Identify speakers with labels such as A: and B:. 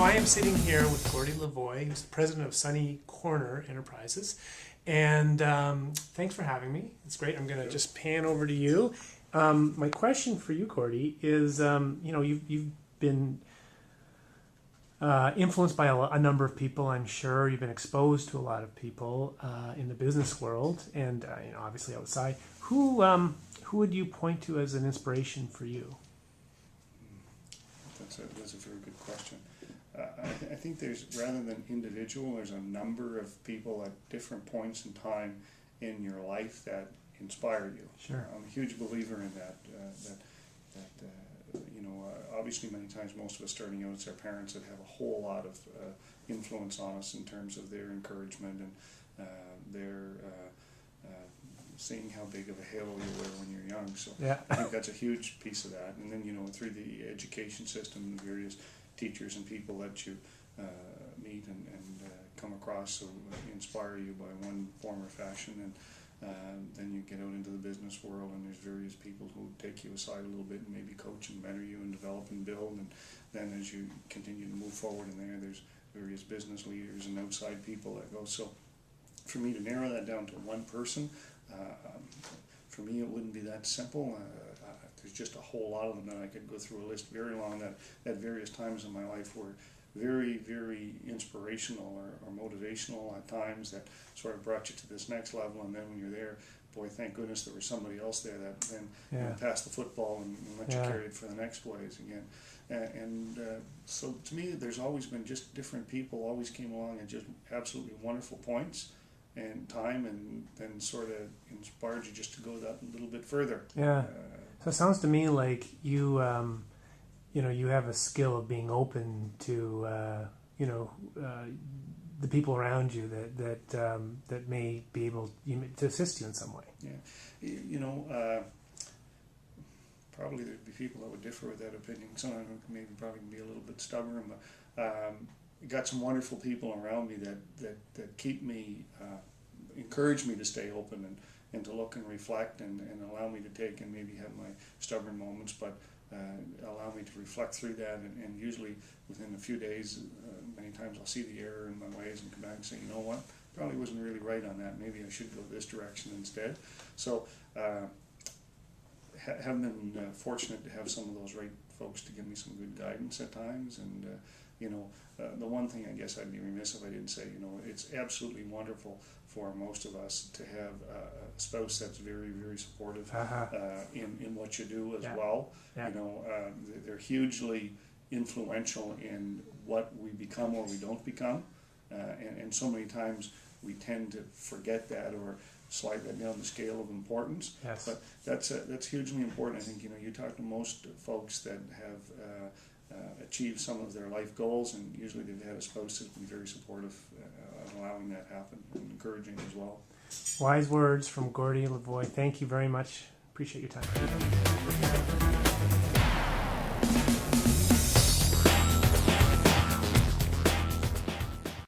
A: So I am sitting here with Gordie Lavoie, who's the president of Sunny Corner Enterprises. And thanks for having me. It's great. I'm going to just pan over to you. My question for you, Gordie, is you've been influenced by a number of people, I'm sure. You've been exposed to a lot of people in the business world and obviously outside. Who would you point to as an inspiration for you?
B: That's a very good question. I think there's, rather than individual, there's a number of people at different points in time in your life that inspire you.
A: Sure.
B: I'm a huge believer in that. Obviously many times most of us starting out, it's our parents that have a whole lot of influence on us in terms of their encouragement and their seeing how big of a halo you wear when you're young. So
A: yeah.
B: I think that's a huge piece of that. And then, through the education system, the various teachers and people that you meet and come across who inspire you by one form or fashion. And then you get out into the business world and there's various people who take you aside a little bit and maybe coach and mentor you and develop and build. And then as you continue to move forward in there's various business leaders and outside people that go. So for me to narrow that down to one person, for me it wouldn't be that simple. There's just a whole lot of them that I could go through a list very long that at various times in my life were very, very inspirational or motivational at times that sort of brought you to this next level. And then when you're there, boy, thank goodness there was somebody else there that then passed the football and let you carry it for the next ways again. So to me, there's always been just different people always came along at just absolutely wonderful points and time, and then sort of inspired you just to go that little bit further.
A: Yeah. So it sounds to me like you have a skill of being open to the people around you that may be able to assist you in some way.
B: Yeah. Probably there'd be people that would differ with that opinion. Some of them maybe probably be a little bit stubborn, but got some wonderful people around me that keep me, encourage me to stay open and to look and reflect and allow me to take and maybe have my stubborn moments, but allow me to reflect through that, and usually within a few days, many times I'll see the error in my ways and come back and say, you know what, probably wasn't really right on that, maybe I should go this direction instead. So have been fortunate to have some of those right folks to give me some good guidance at times. And the one thing I guess I'd be remiss if I didn't say, it's absolutely wonderful for most of us to have a spouse that's very, very supportive in what you do as well. Yeah. They're hugely influential in what we become or we don't become, and so many times we tend to forget that or slide that down the scale of importance.
A: Yes.
B: But that's hugely important. I think you talk to most folks that have achieved some of their life goals, and usually they've had a spouse that's been very supportive of allowing that happen and encouraging as well.
A: Wise words from Gordie Lavoie. Thank you very much. Appreciate your time.